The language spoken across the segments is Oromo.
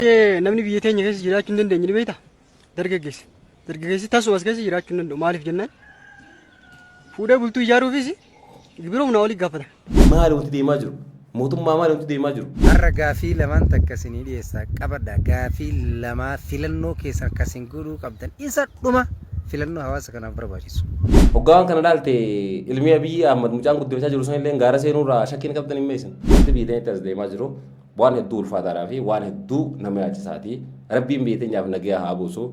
Namni biyya teenya keessa jiraachuu hin dandeenye ni beektaa? Dargaggeessi. Dargaggeessi tasuma as keessa jiraachuu hin danda'u. Maaliif jennaan? Fuudhee bultuu ijaaruufis gibira humnaa olii gaafata. Maali wanti deemaa jiru? Mootummaa maali wanti deemaa jiru? Har'a gaafii lamaan takka isinii dhiyeessaa qabadha. Gaafii lamaa filannoo keessa akkasiin godhuu qabdan isa dhuma filannoo hawaasa kanaaf barbaachisu. Hoggaan kana ilaalte ilmi Abiyyi Ahmad mucaan guddifachaa jiru san illee gaara seenuurraa shakkiin qabdan hin meessan. Wanti biyya teenyatti as deemaa jiru waan hedduu ulfaataadhaa fi waan hedduu nama yaachisaati. Rabbiin biyya teenyaaf nagaa haa buusu.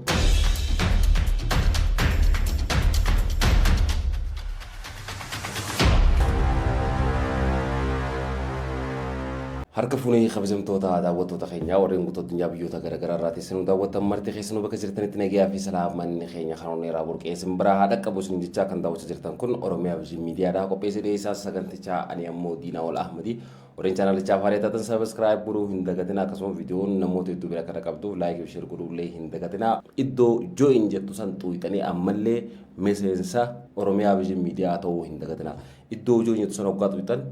Harka fuunee kabajamtoota daawwattoota keenyaa warreen guutuu addunyaa biyyoota garaagaraa irraa teessanuu daawwatan marti keessanuu bakka jirtanitti nagaa fi salaamanni keenya karoonni irraa burqee simbiraa haadha qabu isin jechaa kan daawwachaa jirtan kun Oromiyaa Viijin Miidiyaadhaa qopheessee dhiyeessaa sagantichaa ani ammoo Diinaa Ol Ahmadii warreen chaanalichaa faarii taatan sabiskiraayib godhuu hin dagatinaa akkasumas viidiyoon namoota hedduu bira kana qabduuf laayikii fi sheer godhuullee hin dagatinaa iddoo jooyin jettu san xuuxanii ammallee miseensa Oromiyaa Viijin Miidiyaa ta'uu hin dagatinaa iddoo jooyin jettu san hoggaa xuuxan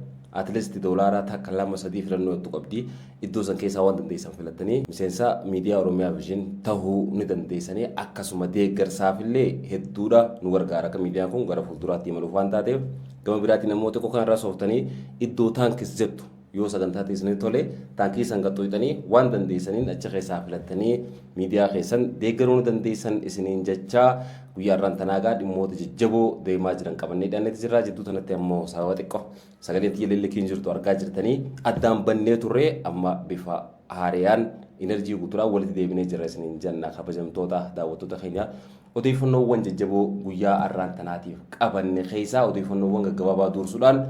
at least doolaara takka lama sadii filannoo hedduu qabdi iddoo san keessaa waan dandeessan filatanii miseensa miidiyaa Oromiyaa Viijin ta'uu ni dandeessanii akkasuma deeggarsaaf illee hedduudha nu gargaara akka miidiyaan kun gara fuulduraatti imaluuf waan taateef gama biraatiin namoota xiqqoo kanarraa sooftanii iddoo taankis jettu yoo sagantaa teessanii tole taankii san gaxxooytanii waan dandeessaniin achi keessaa filatanii miidiyaa keessan deeggaruu ni dandeessan isiniin jechaa guyyaa irraan tanaagaa dhimmoota jajjaboo deemaa jiran qabannee dhaannetti jirraa jidduu tanatti ammoo sababa xiqqoo sagaleen xiyya lellekiin jirtu argaa jirtanii addaan bannee turre amma bifa haariyaan enerjii guutuudhaan walitti deebinee jirra isiniin jenna kabajamtoota daawwattoota keenya odeeffannoowwan jajjaboo guyyaa irraan tanaatiif qabanne keessaa odeeffannoowwan gaggabaabaa dursuudhaan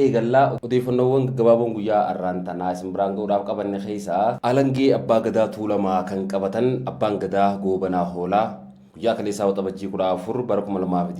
eegallaa odeeffannoowwan gaggabaaboon guyyaa irraan tanaa isin biraan ga'uudhaaf qabanne keessaa alangee abbaa gadaa tuulamaa kan qabatan abbaan gadaa goobanaa hoolaa guyyaa kaleessaa waxabajjii 14 bara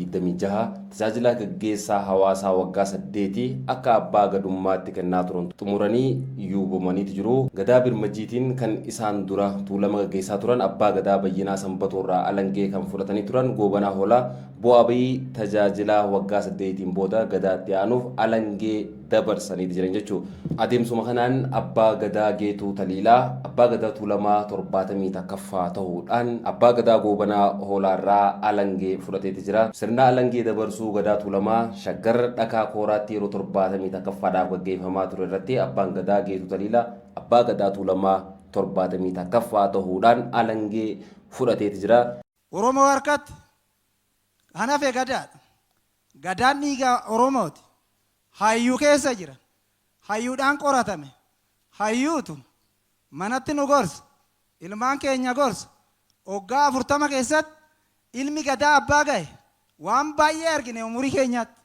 2026 tajaajila gaggeessaa hawaasaa waggaa 8 akka abbaa gadummaatti kennaa turan xumuranii yuubamaniiti jiru. Gadaa birmajiitiin kan isaan dura tuulama gaggeessaa turan abbaa gadaa bayyinaa sanbatoorraa alangee kan fudhatanii turan goobanaa hoolaa bu'aa bayii tajaajila waggaa 8 booda gadaatti aanuuf alangee dabarsanii jiran jechuudha. Adeemsuma kanaan abbaa gadaa geetuu taliilaa abbaa gadaa tuulamaa 70 takkaffaa ta'uudhaan abbaa gadaa goobanaa hoolaarraa alangee fudhateeti jira. Sirna alangee dabarsuu gadaa tuulamaa shaggar dhakaa kooraatti yeroo 70 takkaffaadhaaf gaggeeffamaa ture irratti abbaan gadaa geetuu taliilaa abbaa gadaa tuulamaa 70 takkaffaa ta'uudhaan alangee fudhateeti jira. Oromoo harkatti hanafe gadaadha. Gadaan dhiigaa Oromooti. Hayyuu keessa jira. Hayyuudhaan qoratame. Hayyuutu manatti nu gorsa. Ilmaan keenya gorsa. Waggaa 40 keessatti ilmi gadaa abbaa gahe waan baay'ee argine umurii keenyaatti.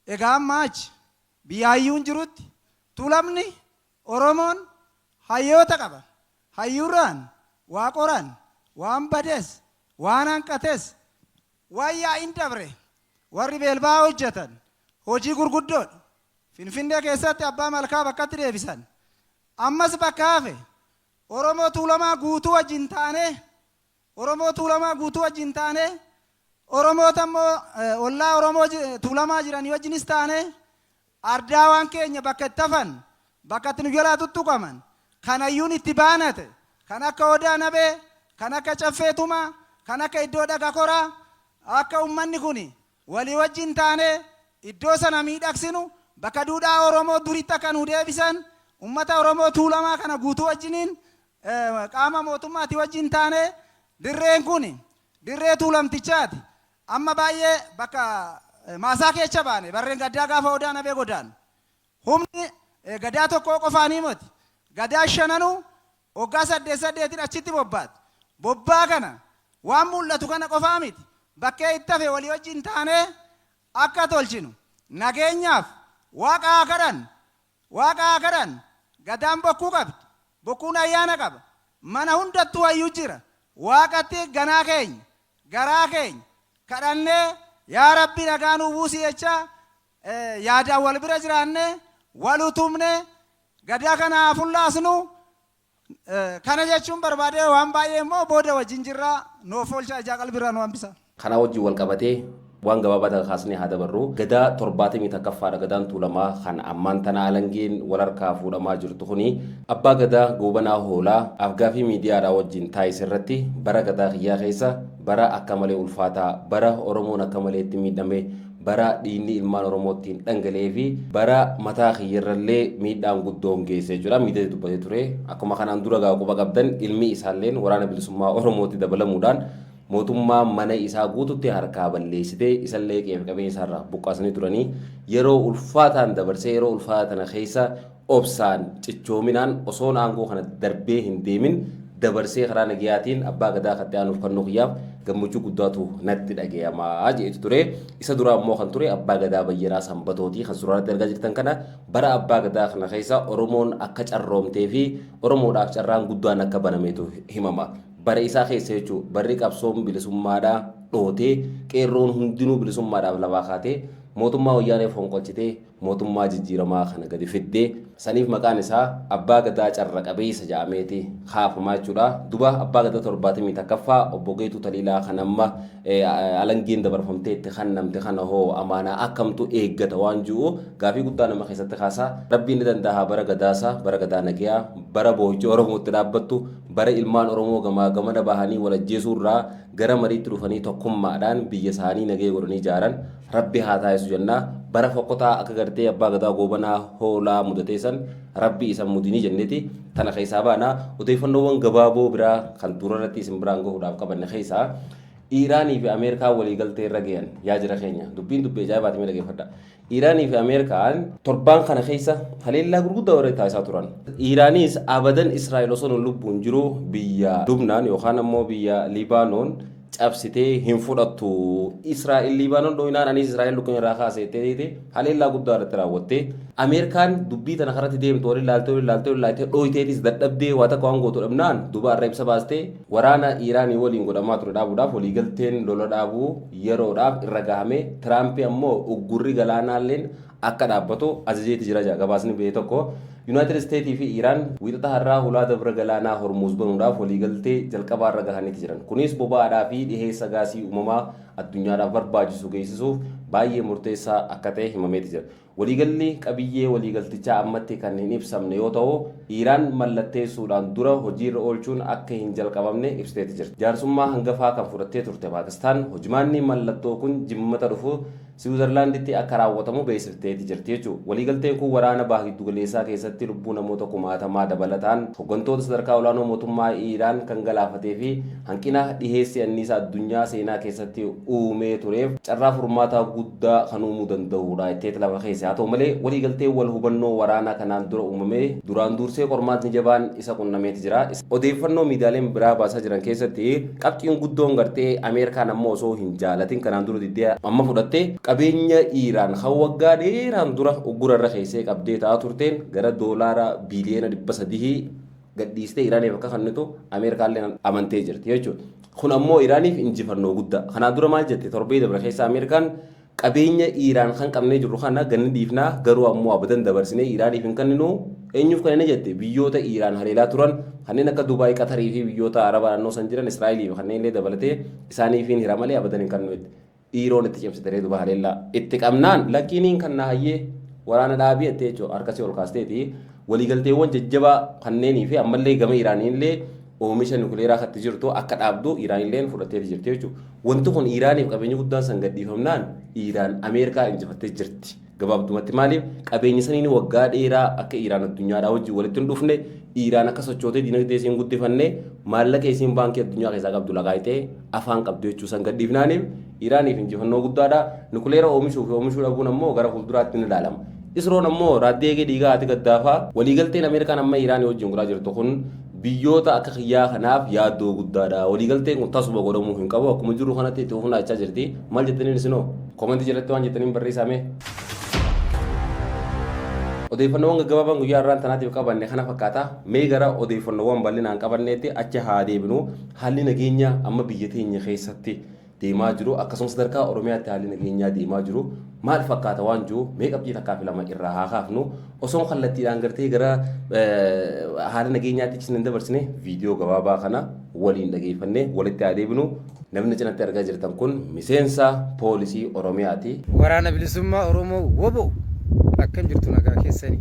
Egaa amma achi biyya hayyuun jirutti tuulamni Oromoon hayyoota qaba. Hayyuurraan waa qoran waan badees waan hanqates waan yaa'iin dabre warri beelbaa hojjetan hojii gurguddoodha. Finfinnee keessatti abbaa malkaa bakkatti deebisan. Ammas bakka hafe Oromoo tuulamaa guutuu wajjin taanee Oromoo tuulamaa guutuu wajjin taanee Oromoota immoo ollaa Oromoo tuulamaa jiranii wajjinis taanee ardaa waan keenya bakka itti hafan bakka itti nu jalaa tuttuqaman kan hayyuun itti baanate kan akka odaa nabee kan akka caffeetumaa kan akka iddoo dhaga koraa akka ummanni kuni walii wajjin taanee iddoo sana miidhagsinu bakka duudhaa Oromoo duritti akka nu deebisan ummata Oromoo tuulamaa kana guutuu wajjiniin qaama mootummaati wajjin taanee dirreen kun dirree tuulamtichaati. Amma baay'ee bakka maasaa keessa baane barreen gaddaa gaafa odaa nabee godaan humni gadaa tokkoo qofaanii miti gadaa shananuu waggaa 8 achitti bobbaati. Bobbaa kana waan mul'atu kana qofaa miti bakkee itti hafe walii wajjin taanee akka tolchinu nageenyaaf waaqaa kadhan gadaan bokkuu qabdi bokkuun ayyaana qaba mana hundattuu hayyuu jira waaqatti ganaa keenya garaa keenya kadhannee yaa rabbi nagaa nuu buusi jecha yaadaan wal bira jiraannee wal utumnee gadaa kana fullaasnu kana jechuun barbaadee waan baay'ee immoo booda wajjin jirraa noof oolcha ijaa qalbirraa nu hambisa. Kana wajjin wal qabatee waan gabaabaa kaasnee haa dabarru gadaa 70 takaffaadha gadaan tuulamaa kan ammaan tana alangeen wal harkaa fuudhamaa jirtu kuni abbaa gadaa goobanaa hoolaa afgaafii miidiyaadhaa wajjin taayisirratti bara gadaa kiyyaa keessa bara akka malee ulfaataa bara oromoon akka malee itti miidhame bara dhiinni ilmaan oromootiin dhangalee fi bara mataa kiyyarrallee miidhaan guddoon geessee jira miidhee dubbatee ture akkuma kanaan dura quba qabdan ilmi isaalleen waraana bilisummaa oromootti dabalamuudhaan mootummaa mana isaa guututti harkaa balleessitee isallee qeef qabeenya isaarraa buqqaasanii turanii yeroo ulfaataan dabarsee yeroo ulfaatana keessa obsaan cichoominaan osoo aangoo kana darbee hin deemin dabarsee karaa nagayaatiin abbaa gadaa kattee aanuuf kan nuqiyyaaf gammachuu guddaatu natti dhagayamaa jeetu ture isa dura ammoo kan ture abbaa gadaa bayyanaa sanbatootii kan suuraatti argaa jirtan kana bara abbaa gadaa kana keessa oromoon akka carroomtee fi oromoodhaaf carraan guddaan akka banameetu himama bara isaa keessa jechuun barri qabsoon bilisummaadhaa dhootee qeerroon hundinuu bilisummaadhaaf lafaa kaatee mootummaa wayyaanee fonqolchitee mootummaa jijjiiramaa kana gadi fiddee saniif maqaan isaa abbaa gadaa carra qabeessa jedhameeti kaafamaa jechuudha. Duba abbaa gadaa 70 takkaffaa obbo Geetuu Taliilaa kan amma alangeen dabarfamtee itti kannamte kana hoo amaanaa akkamtu eeggata waan jiru gaafii guddaa nama keessatti kaasaa rabbiin ni danda'a bara gadaasaa bara gadaa nagayaa bara boo'icha Oromootti dhaabbattu bara ilmaan Oromoo gamaa gamana bahanii wal ajjeesuurraa gara mariitti dhufanii tokkummaadhaan biyya isaanii nagee godhanii ijaaran rabbi haa taasisu jennaa bara fokkotaa akka gartee abbaa gadaa goobanaa hoolaa mudatee san rabbi isa mudinii jenneeti tana keessaa baana odeeffannoowwan gabaaboo biraa kan durarratti isin biraan gahuudhaaf qabanne keessaa Iiraanii fi Ameerikaa waliigaltee irra gahan yaa jira keenya dubbiin dubbii ajaa'ibaati mee dhageeffadha. Iiraanii fi Ameerikaan torbaan kana keessa haleellaa gurguddaa warra taasisaa turan. Iiraanis abadan Israa'el osoo lubbuun jiru biyya Lubnaan yookaan ammoo biyya Libaanoon cabsitee hin fudhattu. Israa'el Libaanoon dho'inaan anis Israa'el lukkeen irraa kaasettee haleellaa guddaa irratti raawwatte. Ameerikaan dubbii tana karatti deemtu warri ilaaltee dho'iteetis dadhabdee waa takka waan gootu dhabnaan duba irra ibsa baastee waraana Iiraanii waliin godhamaa ture dhaabuudhaaf waliigalteen lola dhaabuu yeroodhaaf irra gahame Tiraamp ammoo uggurri galaanaalleen akka dhaabbatu ajajeeti jira gabaasni biyya tokko. United States fi Iran wiixata har'aa hulaa dabra galaanaa Hormuz banuudhaaf waliigaltee jalqabaa irra gahaniiti jiran. Kunis boba'aadhaa fi dhiheessa gaasii uumamaa addunyaadhaaf barbaachisu geessisuuf baay'ee murteessaa akka ta'e himameeti jira. Waliigalli qabiyyee waliigaltichaa ammatti kan hin ibsamne yoo ta'u Iran mallatteessuudhaan dura hojiirra oolchuun akka hin jalqabamne ibsiteeti jirti. Jaarsummaa hangafaa kan fudhattee turte Paakistaan hojimaanni mallattoo kun jimmata dhufu Siwiizerlaanditti akka raawwatamu beeksifteeti jirti jechuudha. Waliigalteen kun waraana baha giddu galeessaa keessatti lubbuu namoota kumaatamaa dabalataan hooggantoota sadarkaa olaanoo mootummaa Iiraan kan galaafatee fi hanqina dhiheessi anniisaa addunyaa seenaa keessatti uumee tureef carraa furmaataa guddaa kan uumuu danda'udha jettee lafa keessa. Haa ta'u malee waliigalteen wal hubannoo waraanaa kanaan dura uumamee duraan dursee qormaatni jabaan isa qunnameeti jira. Odeeffannoo miidiyaaleen biraa baasaa jiran keessatti qabxiin guddoon gartee Ameerikaan ammoo osoo hin jaalatin kanaan dura diddee amma fudhatte qabeenya Iiraan kan waggaa dheeraan dura uggurarra keessee qabdee ta'aa turteen gara doolaara biliyoona 300 gadhiistee Iiraaniif akka kennitu Ameerikaallee amantee jirti jechuudha. Kun ammoo Iiraaniif injifannoo guddaa. Kanaan dura maal jette torbee dabra keessa Ameerikaan qabeenya Iiraan kan qabnee jirru kana ganni dhiifnaa garuu ammoo abadan dabarsinee Iiraaniif hin kenninu eenyuuf kennina jette biyyoota Iiraan haleelaa turan kanneen akka Dubaay, Qatarii fi biyyoota Arabaa naannoo san jiran Israa'eliif kanneen illee dabalatee isaaniif hin hira malee abadan hin kennu. Iiroon itti cimsitee duba haleellaa itti qabnaan lakkiiniin kan naayyee waraana dhaabii jettee jechuudha harkasii ol kaasteeti waliigalteewwan jajjabaa kanneenii fi ammallee gama Iiraaniillee oomisha nukleeraa katti jirtu akka dhaabdu Iiraanilleen fudhatteeti jirti jechuudha. Wanti kun Iiraaniif qabeenya guddaan san gadhiifamnaan Iiraan Ameerikaa injifattee jirti. Gabaabdumatti maaliif qabeenya saniin waggaa dheeraa akka Iiraan addunyaadhaa wajjin walitti hin dhufne Iiraan akka sochootee dinagdee isiin guddifanne maallaqa isiin baankii addunyaa keessaa qabdu lagaayitee afaan qabdu jechuu san gadhiifnaaniif Iiraaniif injifannoo guddaadha. Nukleera oomishuu fi oomishuu dhabuun ammoo gara fuulduraatti ni ilaalama. Isroon ammoo raaddeegee dhiigaa ati gaddaafaa waliigalteen Ameerikaan amma Iiraanii wajjin godhaa jirtu kun biyyoota akka kiyyaa kanaaf yaaddoo guddaadha. Waliigalteen kun tasuma godhamuu hin qabu akkuma jiru kanatti itti fufunaa jechaa jirti. Maal jettaniin isinoo komentii jalatti waan jettaniin barreessamee. Odeeffannoowwan gaggabaabaan guyyaa irraan tanaatiif qabanne kana fakkaata. Mee gara odeeffannoowwan bal'inaan qabanneetti achi haa deebinu haalli nageenya amma biyya teenya keessatti deemaa jiru akkasumas sadarkaa Oromiyaatti haalli nageenyaa deemaa jiru maal fakkaata waan jiru mee qabxii takkaa fi lama irraa haa kaafnu osoo kallattiidhaan gartee gara haala nageenyaatti isin dabarsine viidiyoo gabaabaa kana waliin dhageeffannee walitti haa deebinu. Namni cinatti argaa jirtan kun miseensa poolisii Oromiyaati. Waraana bilisummaa Oromoo WBO akkam jirtu nagaa keessanii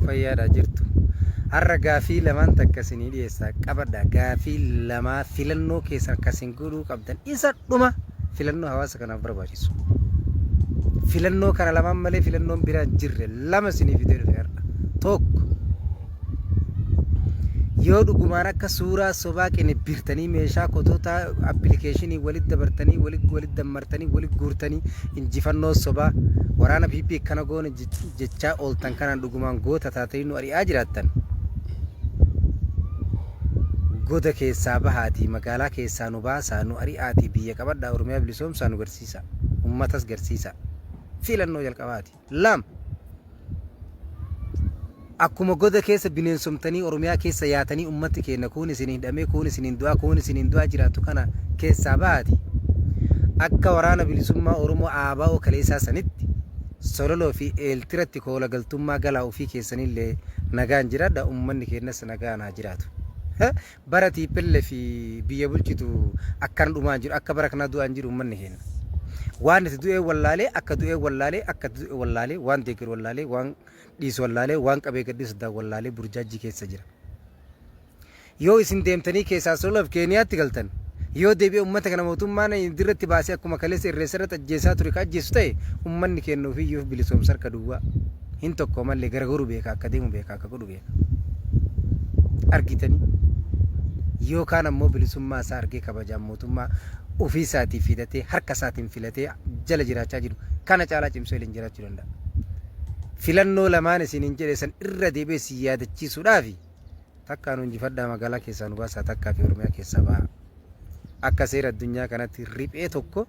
fayyaadhaa jirtu. Har'a gaafii lamaan takka isinii dhiyeessaa qabadha. Gaafii lamaa filannoo keessan akkasiin godhuu qabdan isa dhuma filannoo hawaasa kanaaf barbaachisu. Filannoo kana lamaan malee filannoon biraan jirre lama isinii fidee dhufe har'a. Tokko yoo dhugumaan akka suuraa sobaa kenne birtanii meeshaa kotoota appilikeeshinii walitti dabartanii walitti dammartanii walitti guurtanii injifannoo sobaa waraana PP kana goone jechaa ooltan kanaan dhugumaan goota taatanii nu ari'aa jiraattan. Goda keessaa bahaatii magaalaa keessaa nu baasaa nu ari'aatii biyya qabadhaa Oromiyaa bilisoomsaa nu garsiisa. Uummatas garsiisa. Filannoo jalqabaati. Lama akkuma goda keessa bineensomtanii Oromiyaa keessa yaatanii ummatti keenya kun isin hidhamee kun isin du'aa jiraatu kana keessaa baati. Akka waraana bilisummaa Oromoo ABO kaleessaa sanitti sololoo fi eeltiratti koola galtummaa galaa ofii keessanillee nagaan jiraadha ummanni keenyas nagaan haa jiraatu. Baratii pelle fi biyya bulchitu akkan dhumaan jiru akka bara kana du'aan jiru ummanni keenya. Waan itti du'ee wallaalee akka du'ee wallaalee waan deeggar wallaalee waan dhiisu wallaalee waan qabee gadhiisu daa wallaalee burjaajii keessa jira. Yoo isin deemtanii keessaa sololoof Keeniyaatti galtan yoo deebi'ee uummata kana mootummaan dirratti baasee akkuma kaleessa irreessarratti ajjeesaa ture ka ajjeesu ta'e uummanni keenya ofiiyyuu bilisoomsa harka duwwaa hin tokko mallee gargaaruu beeka akka deemu beeka akka godhu beeka. Argitanii yookaan ammoo bilisummaa isaa argee kabajaan mootummaa ofii isaatii fidatee harka isaatiin filatee jala jiraachaa jiru kana caalaa cimsee waliin jiraachuu danda'a. Filannoo lamaan isiniin jedhe san irra deebi'ee si yaadachiisuudhaaf takkaan injifadhaa magaalaa keessaa nu baasaa takkaa fi Oromiyaa keessaa ba'a. Akka seera addunyaa kanatti riphee tokko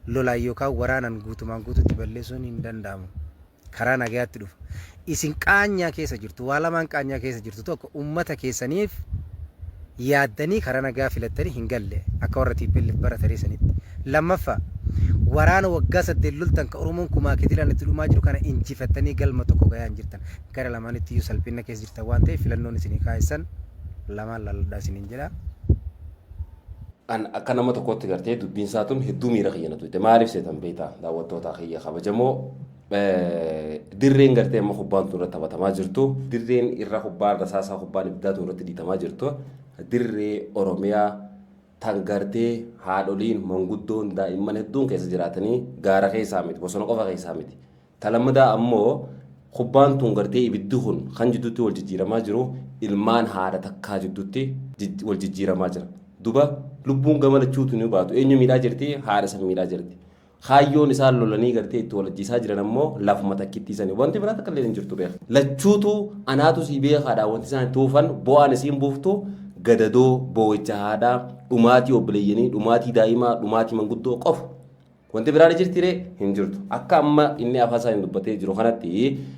lolaan yookaan waraanaan guutumaan guututti balleessuun hin danda'amu. Karaa nagayaatti dhufa. Isin qaanyaa keessa jirtu waa lamaan qaanyaa keessa jirtu tokko uummata keessaniif yaaddanii karaa nagaa filattanii hin galle akka warra TPLF baratanii sanitti. Lammaffaa waraana waggaa 8 loltan ka Oromoon kumaa kitilaan itti dhumaa jiru kana injifattanii galma tokko gayaan jirtan gara lamaanitti iyyuu salphina keessa jirtan waan ta'eef filannoon isinii kaa'essan lamaan laalladhaa isiniin jedha. An akka nama tokkotti gartee dubbiin isaa tun hedduu miira kiyyanatu itti maaliif seetan beektaa daawwattoota kiyya kabajamoo dirreen gartee amma kubbaan tun irratti taphatamaa jirtu dirreen irra kubbaan rasaasaa kubbaan ibiddaa tun irratti dhiitamaa jirtu dirree Oromiyaa tan gartee haadholiin manguddoon daa'imman hedduun keessa jiraatanii gaara keessaa miti bosona qofa keessaa miti. Talammadaa ammoo kubbaan tun gartee ibiddi kun kan jidduutti wal jijjiiramaa jiru ilmaan haadha takkaa jidduutti wal jijjiiramaa jira. Duba lubbuun gamalachuutu ni baatu eenyu miidhaa jirti haadha san miidhaa jirti. Kaayyoon isaan lolanii gartee itti walajjiisaa jiran ammoo lafuma takkittiisanii wanti biraa takka illee hin jirtu beeka. Lachuutu anaatu sii beekaadha wanti isaan tuufan bu'aan isiin buuftu gadadoo boo'icha haadhaa dhumaatii obboleeyyanii dhumaatii daa'imaa dhumaatii manguddoo qofa. Wanti biraan jirtire hin jirtu. Akka amma inni afaan isaa hin dubbatee jiru kanatti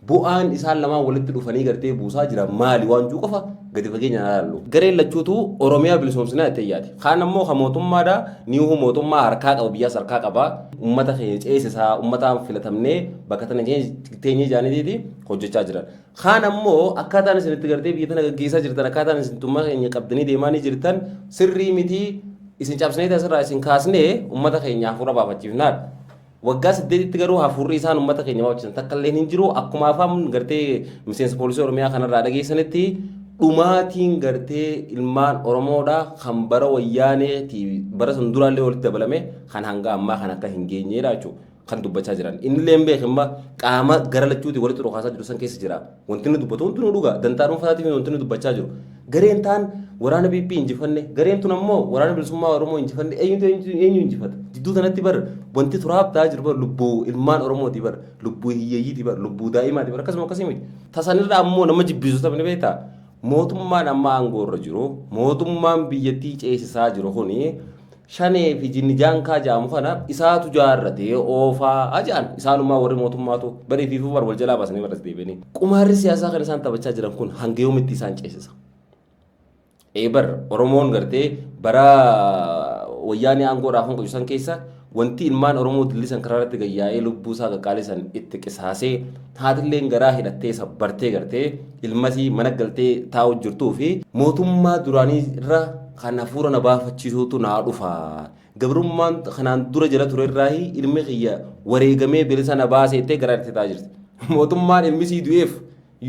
bu'aan isaan lamaan walitti dhufanii gartee buusaa jiran maali waan juu qofa gadi fageenya ilaallu. Gareen lachuutu Oromiyaa bilisoomsinaa itti yaade. Kaan ammoo kan mootummaadha niihu mootummaa harkaa qaba biyyaas harkaa qaba. Uummata keenya ceesisaa uummataan filatamnee bakka tana teenyee jaaniitiiti hojjechaa jiran. Kaan ammoo akkaataan isinitti gartee biyya tana gaggeessaa jirtan akkaataan isintummaa keenya qabdanii deemanii jirtan sirrii miti. Isin cabsanii tasirraa isin kaasnee uummata keenya hafuura baafachiifnaadha. Waggaa 8tti garuu hafuurri isaan uummata keenya baafachiisan takka illee hin jiru akkuma afaan gartee miseensa poolisii Oromiyaa kanarraa dhageessanitti dhumaatiin gartee ilmaan Oromoodha kan bara wayyaaneeti bara san duraallee walitti dabalame kan hanga ammaa kan akka hin geenyeedha jechuudha. Kan dubbachaa jiran inni beekama qaama gara lachuuti walitti dhokaasaa jiru san keessa jira wanti inni dubbatu wanti nu dhuga dantaa dhuunfaatiin wanti inni dubbachaa jiru gareen taan waraana BP injifanne gareen tun ammoo waraana bilisummaa Oromoo injifanne eenyu injifata jidduu kanatti bar wanti turaabtaa jiru bar lubbuu ilmaan Oromooti bar lubbuu hiyyeeyyiiti bar lubbuu daa'imaati bar akkasuma akkasii miti tasanirra ammoo nama jibbisu sabni beektaa mootummaan amma aangoorra jiru mootummaan biyyattii ceesisaa jiru kuni shanee fi jinni jaankaa jaamu kana isaatu jaarratee oofaa ajaan isaanumaa warri mootummaatu barii fi fuufar wal jalaa baasanii barreessa deebianii qumaarri siyaasaa kan isaan taphachaa jiran kun hanga yoomitti isaan ceesisa. Bar Oromoon gartee bara wayyaanii aangoo raafan qoysan keessa wanti ilmaan Oromoo dillisan karaa irratti gayyaa'ee lubbuu isaa qaqqaalisan itti qisaasee haatilleen garaa hidhattee sabbartee gartee ilmasii mana galtee taa'u jirtuu fi mootummaa duraanii irra kan hafuura na baafachiisuutu naa dhufa. Gabrummaan kanaan dura jala ture irraa ilmi kiyya wareegamee bilisa na baaseettee garaa itti taa'aa jirti. Mootummaan ilmisii du'eef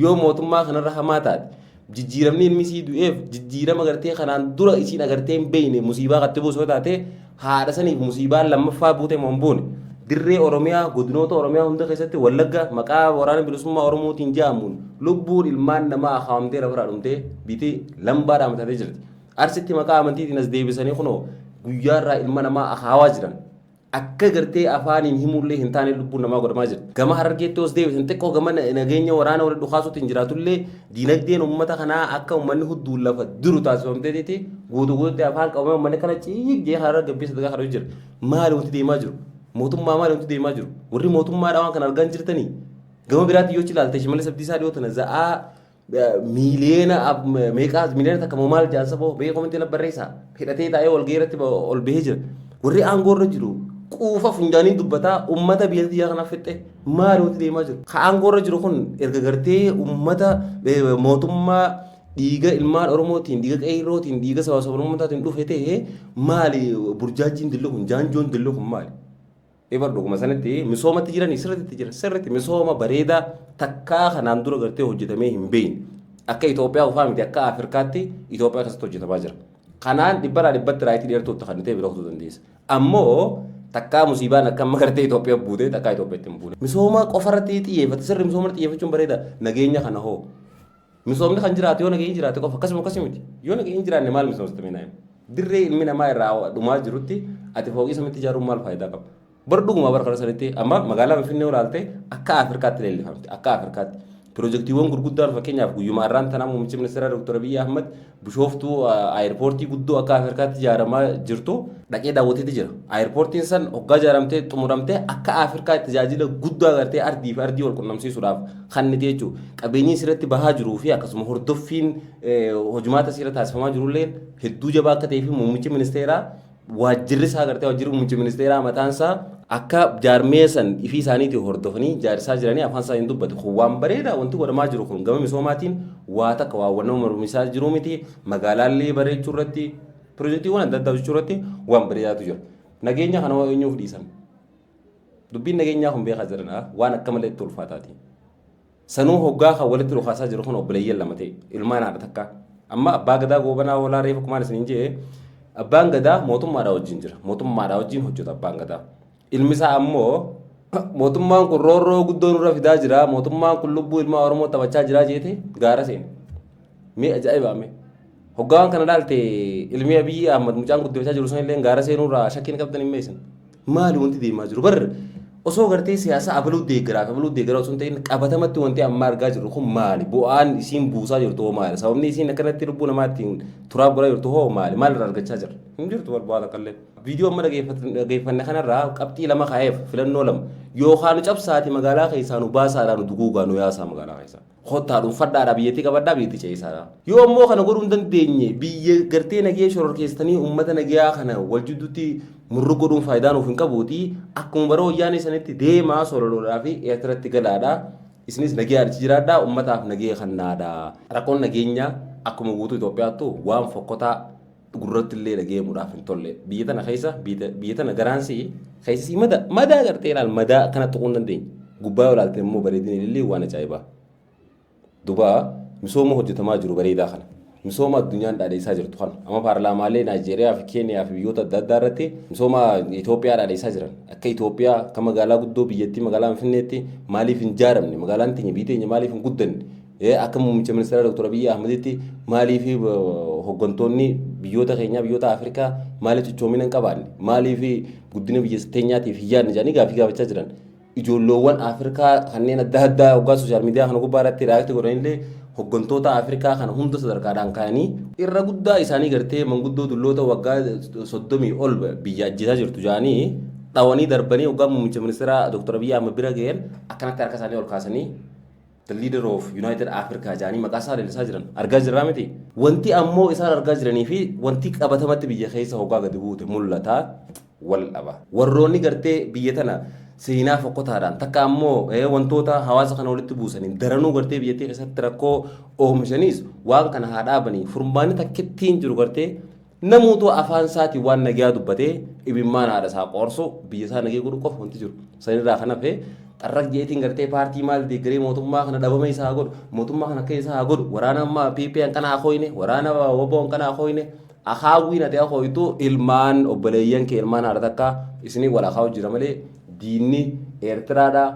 yoo mootummaa kanarra hamaa taate jijjiiramni ilmisii du'eef jijjiirama gartee kanaan dura isiin agartee hin beekne musiibaa qatti buusoo taate haadha saniif musiibaan lammaffaa buute momboone dirree Oromiyaa godinoota Oromiyaa hunda keessatti Wallagga maqaa waraana bilisummaa Oromootiin jaamuun lubbuun ilmaan namaa akaamtee lafarraa dhumtee biti lambaadhaan matatee jirti. Arsitti maqaa amantiitiin as deebisanii kunoo guyyaarraa ilma namaa akaawaa jiran akka gartee afaaniin himullee hin taane lubbuun namaa godhamaa jira. Gama Harargeetti os deebisan xiqqoo gama nageenya waraana wal dhukaasuutti hin jiraatullee diinagdeen uummata kanaa akka uummanni hedduun lafa diru taasifamteeti guutuutti afaan qabamee uummanni kana ciigdee harar gabbeessa dagaa kadhatu jira. Maali wanti deemaa jiru? Mootummaa maali wanti deemaa jiru? Warri mootummaadhaa waan kana argaa jirtanii gama biraatti yoo ilaalte Shimallis Abdiisaa dhiyootana za'aa miliyoona miliyoona takka maal jaansa boo beekaa komantii na barreessaa hidhatee taa'ee wal geeratti ol bahee jira. Warri aangoo irra jiru quufa funjaanii dubbataa ummata biyyattii kana fixxe maali wanti deemaa jiru? Ka aangoo irra jiru kun erga gartee ummata mootummaa dhiiga ilmaan Oromootiin dhiiga qeerrootiin dhiiga saba sablammootaan dhufe ta'e maali burjaajiin dillu kun jaanjoon dillu kun maali? Ebar dhuguma sanatti misoomatti jiranii sirriitti jira sirriitti misooma bareedaa takkaa kanaan dura gartee hojjetamee hin beekne akka Itoophiyaa qofaa miti akka Afrikaatti Itoophiyaa keessatti hojjetamaa jira. Kanaan dhibbaraa dhibbatti raayitii dheertuutti kan ta'e bilooktuu dandeessa. Ammoo takkaa musiibaan akka amma gartee Itoophiyaa buutee takkaa Itoophiyaatti hin buune. Misooma qofarratti xiyyeeffate sirri misooma xiyyeeffachuun bareeda nageenya kana hoo. Misoomni kan jiraatu yoo nageenyi jiraate qofa akkasuma miti. Yoo nageenyi jiraanne maal misoomsitame naayim. Dirree ilmi namaa irraa dhumaa jirutti ati fooqii samitti ijaaruun maal faayidaa qaba? Barduguma barkara sanitti amma magaalaa Finfinnee olaalte akka Afrikaatti leellifamte akka Afrikaatti piroojeektiiwwan gurguddaan fakkeenyaaf guyyuma irraan tanaa muummichi ministeera Dr. Abiy Ahmed bishooftuu aayirpoortii guddoo akka Afrikaatti ijaaramaa jirtu dhaqee daawwateeti jira. Aayirpoortiin san hoggaa ijaaramtee xumuramtee akka Afrikaatti tajaajila guddaa agartee ardii fi ardii wal qunnamsiisuudhaaf kannite jechuudha. Qabeenyi sirratti bahaa jiruu fi akkasuma hordoffiin hojumaata sirra taasifamaa jirullee hedduu jabaa akka ta'ee fi muummichi ministeeraa waajjirri isaa agartee waajjirri muummichi ministeeraa mataan isaa akka jaarmeessan ifii isaaniitiin hordofanii jaarsaa jiranii afaan isaa hin dubbatu. Waan bareedaa wanti godhamaa jiru kun gama misoomaatiin waa takka waawwannoo mormisaa jiru miti magaalaalee bareechuu irratti piroojeektiiwwan adda addaa hojjechuu irratti waan bareedaatu jira. Nageenya kana eenyuuf dhiisan? Dubbiin nageenyaa kun beekaa jiran waan akka malee itti ulfaataati. Sanuu hoggaa kan walitti dhukaasaa jiru kun obboleeyyan lama ta'e ilmaan haadha takka. Amma abbaa gadaa goobanaa hoolaa reefa kumaan isiniin jee abbaan gadaa mootummaadhaa wajjin jira. Mootummaadhaa wajjin hojjeta abbaan gadaa. Ilmi isaa ammoo mootummaan kun roorroo guddoo nurra fidaa jira. Mootummaan kun lubbuu ilmaa Oromoo taphachaa jira jeete gaara seene. Mee ajaa'ibaame. Hoggaan kana ilaalte ilmi Abiy Ahmed mucaan guddifachaa jiru sanillee gaara seenuurraa shakkiin qabdan hin meessan. Maali wanti deemaa jiru? Bar osoo gartee siyaasa abaluu deeggaraa osoo hin ta'in qabatamatti wanti amma argaa jirru kun maali? Bu'aan isiin buusaa jirtu hoo maali? Sababni isiin akkanatti lubbuu namaattiin turaa buraa jirtu hoo maali? Maal irraa argachaa jirra? Hin jirtu barbaada qallee. Viidiyoo amma dhageeffanne kanarraa qabxii lama kaa'eef filannoo lama yookaan cabsaati magaalaa keessaa nu baasaadhaan nu duguugaa nu yaasaa magaalaa keessaa. Hottaadhuun fadhaadhaa biyyattii qabadhaa biyyattii ce'isaadha. Yoo ammoo kana godhuu hin dandeenye biyya gartee nagee shororkeessanii uummata nagaa kana wal jidduutti murru godhuun faayidaa nuuf hin qabuuti akkuma bara wayyaanee sanitti deemaa sololoodhaa fi eertiratti galaadhaa isinis nagee achi jiraadhaa uummataaf nagee kannaadhaa. Rakkoon nageenyaa akkuma guutuu Itoophiyaattu waan fokkotaa gurratti illee dhageemuudhaaf hin tolle. Biyya tana keessa biyya tana garaansi keessi madaa gartee ilaal madaa kana tuquu hin dandeenye. Gubbaa olaalte immoo bareedina illee waan ajaa'ibaa. Duba misooma hojjetamaa jiru bareedaa kana. Misooma addunyaan dhaadheessaa jirtu kana. Amma paarlaamaalee Naayijeeriyaa fi Keeniyaa fi biyyoota adda addaa irratti misooma Itoophiyaa dhaadheessaa jiran. Akka Itoophiyaa kan magaalaa guddoo biyyattii magaalaa Finfinneetti maaliif hin ijaaramne magaalaan teenya biyyi teenya maaliif hin guddanne. Akka muummicha ministeera Dr. Abiy Ahmeditti maaliif hoggantoonni biyyoota keenyaa biyyoota Afrikaa maaliif cichoomina hin qabaanne maaliif guddina biyya teenyaatiif hin yaadne jedhanii gaaffii gaafachaa jiran. Ijoolloowwan Afrikaa kanneen adda addaa hoggaa sooshaal miidiyaa kana gubbaa irratti raakti godhanillee hoggantoota Afrikaa kana hunda sadarkaadhaan kaa'anii irra guddaa isaanii gartee manguddoo dulloota waggaa 30 ol biyya ajjeesaa jirtu jedhanii dhawanii darbanii hoggaa muummicha ministeera Dr. Abiy Ahmed bira ga'een akkanatti harka isaanii ol kaasanii the leader of United Africa jaanii maqaa isaa leellisaa jiran argaa jirraa miti. Wanti ammoo isaan argaa jiranii fi wanti qabatamatti biyya keessa hoggaa gadi buute mul'ata wal dhaba. Warroonni gartee biyya tana seenaa fokkotaadhaan takka ammoo wantoota hawaasa kana walitti buusaniin daranuu gartee biyyattii keessatti rakkoo oomishaniis waan kana haa dhaabanii furmaanni takkittiin jiru gartee namuutu afaan isaatii waan nagaa dubbatee ibimmaan haadha isaa qoorsu biyya isaa nagee godhu qofa wanti jiru. Sanirraa kan hafe xarraq jeetiin gartee paartii maal deeggaree mootummaa kana dhabame isaa godhu mootummaa kana akka isaa godhu waraana ammaa PPN kana akhoyne waraana woboon kana akhoyne akhaawwiin ati akhoytu ilmaan obboleeyyan kee ilmaan haadha takka isinii wal akhaa'u jira malee diinni Eertiraadhaa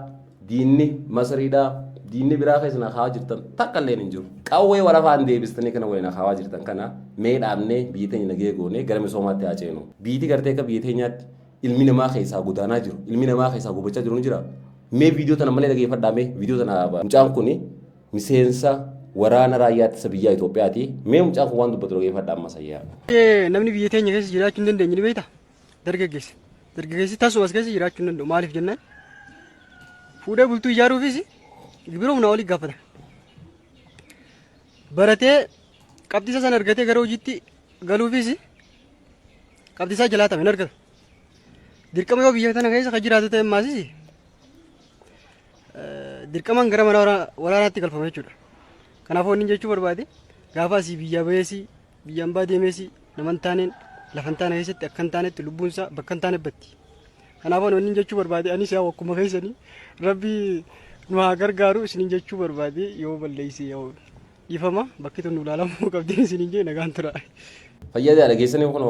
diinni Masriidhaa diinni biraa keessan akhaa'aa jirtan takka illee hin jiru. Qawwee warafaan deebistanii kana waliin akhaa'aa jirtan kana mee dhaabnee biyya teenya nagee goonee gara misoomaatti haa ceenu. Biyyi gartee akka biyya teenyaatti ilmi namaa keessaa gudaanaa jiru ilmi namaa keessaa gubachaa jiru ni jira. Mee viidiyoo tana malee dhageeffadhaa mee viidiyoo tana mucaan kuni miseensa waraana raayyaa ittisa biyyaa Itoophiyaati. Mee mucaan kun waan dubbatu dhageeffadhaa amma sayyaa. Namni biyya teenya keessa jiraachuu hin dandeenye ni beektaa? Dargaggeessi. Dargaggeessi tasumas keessa jiraachuu hin danda'u. Maaliif jennaan? Fuudhee bultuu ijaaruufis gibira humnaa olii gaafata. Baratee qabxiisa sana argatee gara hojiitti galuufis qabxiisaa jalaa ta'e hin argatu. Dirqama yoo biyya tana keessa kan jiraatu ta'e maasis dirqamaan gara mana waraanaatti galfama jechuudha. Kanaafuu inni jechuu barbaade gaafa asii biyya baheesi biyyaan baa deemeesi nama hin taaneen lafa hin taane keessatti akka hin taanetti lubbuun isaa bakka hin taane batti. Kanaafuu inni jechuu barbaade anis yaa akkuma keessanii rabbi nu haa gargaaru isiniin jechuu barbaade yoo balleessi yoo ifama bakki tun ulaalamuu qabdeen isiniin jee nagaan tura. Fayyadaa dhageessanii kun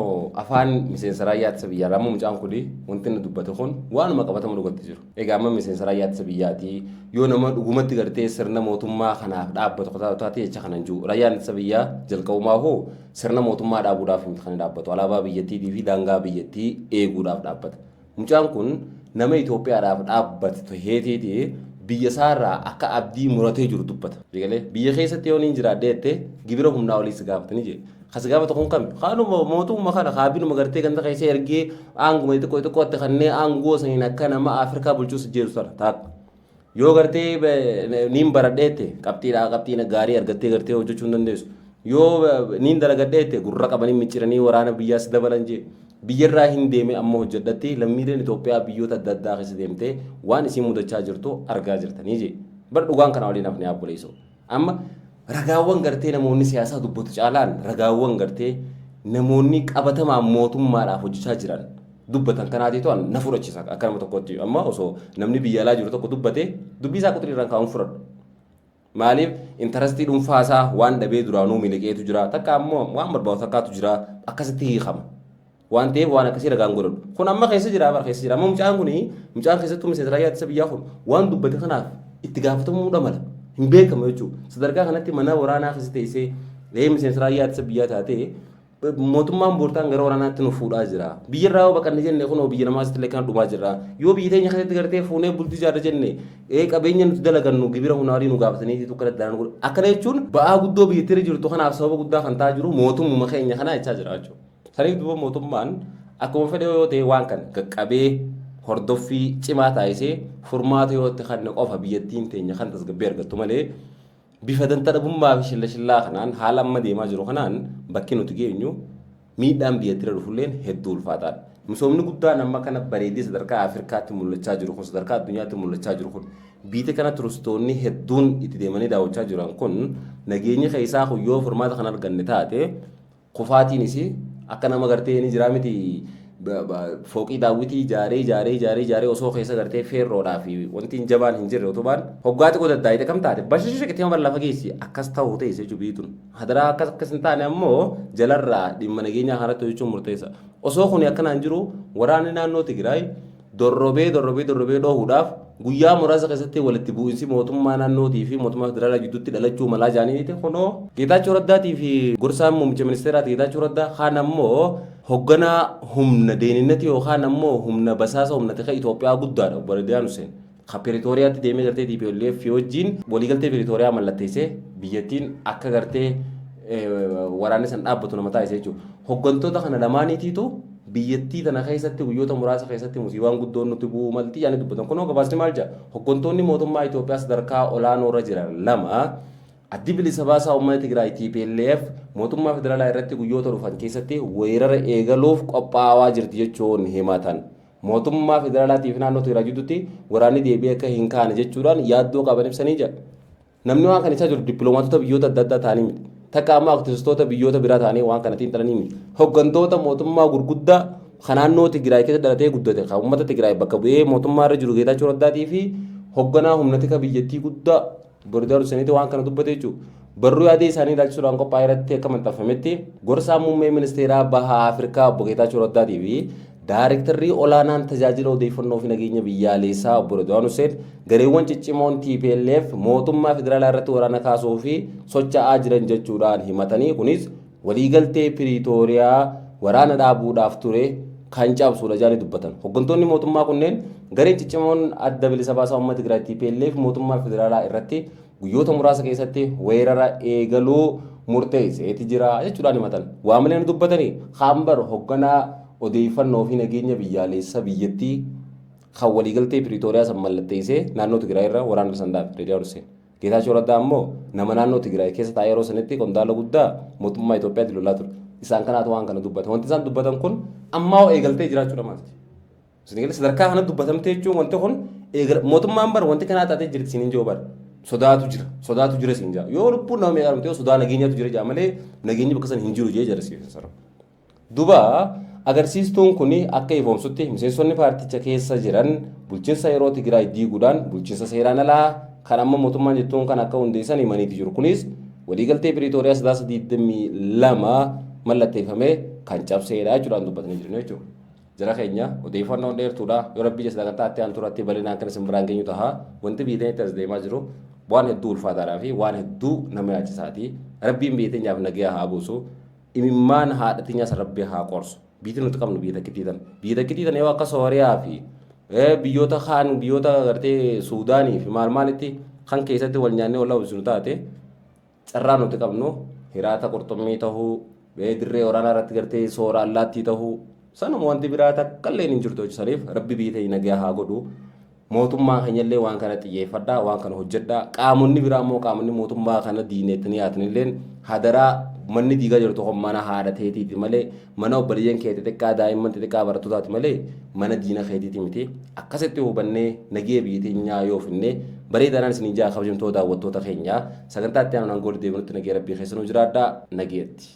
afaan miseensa raayyaa ittisa biyyaa raamuu mucaan kuni wanti inni dubbate kun waanuma qabatama dhugatti jiru. Egaa amma miseensa raayyaa ittisa biyyaati yoo nama dhugumatti gartee sirna mootummaa kanaaf dhaabbatu taatee jecha kanan jiru. Raayyaan ittisa biyyaa jalqabumaa hoo sirna mootummaa dhaabuudhaaf miti kan dhaabbatu. Alaabaa biyyattii fi daangaa biyyattii eeguudhaaf dhaabbata. Mucaan kun nama Itoophiyaadhaaf dhaabbate heetiiti biyya isaarraa akka abdii muratee jiru dubbata. Biyya keessatti yoo niin jiraadheette gibira humnaa olii si gaafatanii jedhe. Khasgaba tokkon kam khanu mootummaa kana qaabinu magartee ganda keessee ergee aanguma tokko itti kannee aangoo saniin akka nama Afrikaa bulchuus jeeru sana taak yoo gartee niin baradheette qabxiina gaarii argattee gartee hojjechuu hin dandeessu yoo niin dalagadheette gurra qabanii micciranii waraana biyyaas dabalan jee biyyarraa hin deeme amma hojjedhatte lammiileen Itoophiyaa biyyoota adda addaa keessa deemtee waan isin mudachaa jirtu argaa jirtanii jee bar dhugaan kana waliin hafnee abboleessoo amma ragaawwan gartee namoonni siyaasaa dubbatu caalaan ragaawwan gartee namoonni qabatamaan mootummaadhaaf hojjechaa jiran dubbatan kanaati to'an na fudhachiisa akka nama tokkotti amma osoo namni biyya alaa jiru tokko dubbate dubbii isaa quxiriirraan kaa'uun fudhadhu. Maaliif intarastii dhuunfaasaa waan dhabee duraanuu miliqeetu jira takka ammoo waan barbaadu takkaatu jira akkasitti hiikama. Waan ta'eef waan akkasii ragaan godhadhu. Kun amma keessa jira bara keessa jira amma mucaan keessattuu miseensa raayyaa ittisa biyyaa kun waan dubbate kanaaf itti gaafatamuudha mala. Hin beekamu jechuudha. Sadarkaa kanatti mana waraanaa keessa teessee miseensa raayyaa ittisa biyyaa taatee mootummaan boortaan gara waraanaatti nu fuudhaa jira. Biyyarraa yoo baqanne jenne kun biyya namaa asitti illee kan dhumaa jira. Yoo biyya teenya keessatti gartee fuunee bultii jaarra jenne qabeenya nuti dalagannu gibira hunaarii nu gaafatanii tokko daran godhu. Akkana jechuun ba'aa guddoo biyyattii jirtu kanaaf sababa guddaa kan ta'aa jiru mootummaa keenya kanaa jechaa jira jechuudha. Saniif duuba mootummaan akkuma fedhe yoo ta'e waan kan qaqqabee hordoffii cimaa taasisee furmaata yoo ta'e kan qofa biyyattiin teenya kan tasgabbii argattu malee bifa dantadhabummaa fi shillashillaa kanaan haala amma deemaa jiru kanaan bakki nuti geenyu miidhaan biyyattiirra dhufulleen hedduu ulfaataadha. Misoomni guddaan amma kana bareedee sadarkaa Afrikaatti mul'achaa jiru kun sadarkaa addunyaatti mul'achaa jiru kun biyya kana turistoonni hedduun itti deemanii daawwachaa jiran kun nageenya keessaa yoo furmaata kan arganne taate qofaatiinis akka nama gartee ni jira miti. Fooqii daawwitii ijaaree osoo keessa gartee feerroodhaa fi wanti jabaan hin jirre utubaan hoggaati godhaddaa kam taate bashashee qixxee amma lafa geessi akkas ta'uu ta'e jechuun biituun hadaraa akkas hin taane ammoo jalarraa dhimma nageenyaa kanatti jechuun murteessa osoo kuni akkanaan jiru waraanni naannoo Tigraay dorrobee dhoohuudhaaf guyyaa muraasa keessatti walitti bu'insi mootummaa naannootii fi mootummaa federaalaa gidduutti dhalachuu malaa jaaniiti kunoo Geetaachoo Raddaatii fi gorsaan muummicha ministeeraati Geetaachoo Raddaa kaan ammoo hogganaa humna deeninati yookaan ammoo humna basaasa humna tika Itoophiyaa guddaadha obbo Rediyaan Hussein. Ka Piritooriyaatti deemee gartee TPLF wajjin waliigaltee Piritooriyaa mallatteessee biyyattiin akka gartee waraanni san dhaabbatu nama taasise jechuudha. Hoggantoota kana lamaaniitiitu biyyattii tana keessatti guyyoota muraasa keessatti musiibaan guddoon nuti bu'uu malti yaani dubbatan kunoo gabaasni maal jedha hooggantoonni mootummaa Itoophiyaa sadarkaa olaanoo irra jiran lama addi bilisa baasaa uummata Tigraay TPLF mootummaa federaalaa irratti guyyoota dhufan keessatti weerara eegaluuf qophaa'aa jirti jechuun himatan. Mootummaa federaalaatiif naannoo Tigraay gidduutti waraanni deebi'ee akka hin kaane jechuudhaan yaaddoo qaban ibsanii jira. Namni waan kana isaa jiru dippiloomaatota biyyoota adda addaa ta'anii miti. Takka ammoo aktivistoota biyyoota biraa ta'anii waan kana xiinxalanii miti. Hooggantoota mootummaa gurguddaa kan naannoo Tigraay keessa dhalatee guddate kan uummata Tigraay bakka bu'ee mootummaa irra jiru Geetaachoo Raddaatii fi hoogganaa humna tika biyyattii guddaa Boordaar Husseenitti waan kana dubbate jechuudha. Barruu yaadee isaanii ilaalchisuudhaan qophaa'e irratti akka maxxanfametti gorsaa muummee ministeeraa bahaa Afrikaa obbo Geetaachoo Raddaatii fi Daarektarrii olaanaan tajaajila odeeffannoo fi nageenya biyyaalessaa obbo Redwaan Hussein gareewwan ciccimoon TPLF mootummaa federaalaa irratti waraana kaasuu fi socho'aa jiran jechuudhaan himatanii kunis waliigaltee Piriitooriyaa waraana dhaabuudhaaf ture kan cabsuudha jedhanii dubbatan. Hooggantoonni mootummaa kunneen gareen ciccimoon adda bilisa baasaa uummata Tigraay TPLF mootummaa federaalaa irratti guyyoota muraasa keessatti weerara eegaluu murteesseeti jira jechuudhaan himatan. Waamileen dubbatanii Hambar hoogganaa odeeffannoo fi nageenya biyyaalessaa biyyattii kan waliigaltee Piriitooriyaa san mallatteessee naannoo Tigraay irra waraana sandaaf Redwaan Hussein. Geetaachoo Raddaa ammoo nama naannoo Tigraay keessa taa'ee yeroo sanitti qondaala guddaa mootummaa Itoophiyaatti lolaa ture. Isaan kanaatu waan kana dubbatan. Wanti isaan dubbatan kun ammaa eegaltee jiraachuudha maalti. Sadarkaa kana dubbatamtee jechuun wanti kun mootummaan bara wanti kanaa taatee jirti siin hin jiru bara. Sodaatu jira siin jira. Yoo lubbuun nama meeqaa dhumte sodaa nageenyaatu jira jaa malee nageenyi bakka san hin jiru jee jarsiisa. Duba agarsiistuun kun akka ifoomsutti miseensonni paarticha keessa jiran bulchiinsa yeroo Tigraay diiguudhaan bulchiinsa seeraan alaa kan amma mootummaan jettuun kan akka hundeessan himaniiti jiru. Kunis waliigaltee Piriitooriyaa 22 mallatteeffamee kan cabseedha jechuudhaan dubbatanii jiran jechuudha. Jara keenya odeeffannoon dheertuudha yoo rabbii jessa sagantaatti aan turatti balinaan kan isin biraan geenyu ta'a wanti biitanitti as deemaa jiru waan hedduu ulfaataadhaa fi waan hedduu nama yaachisaati. Rabbiin biiteenyaaf nagaya haa buusu. Imimmaan haadha nyaasa rabbii haa qorsu. Biitiin nuti qabnu biyya kitiitan yoo akka Sooriyaa fi biyyoota kaan biyyoota gartee Suudaanii fi maalitti kan keessatti wal nyaannee wal hawwisuun taate carraa nuti qabnu hiraata qurxummii tahuu dirree waraanaa irratti gartee soora allaattii tahuu sanuma wanti biraa takkallee hin jirtu saniif rabbi biyya nagaa haa godhu. Mootummaa keenyallee waan kana xiyyeeffadhaa waan kana hojjedhaa qaamonni biraa immoo qaamonni mootummaa kana diineettanii haatanillee hadaraa manni diigaa jirtu kun mana haadha teetiiti malee mana obboleeyyan kee xixiqqaa daa'imman xixiqqaa barattootaati malee mana diina keetiiti miti akkasitti hubannee nagee biyya teenyaa yoo finne bareedaadhaan isin ijaa kabajamtoota daawwattoota keenyaa sagantaatti aanuun gool deebinutti nagee rabbii keessanuu jiraadhaa nageetti.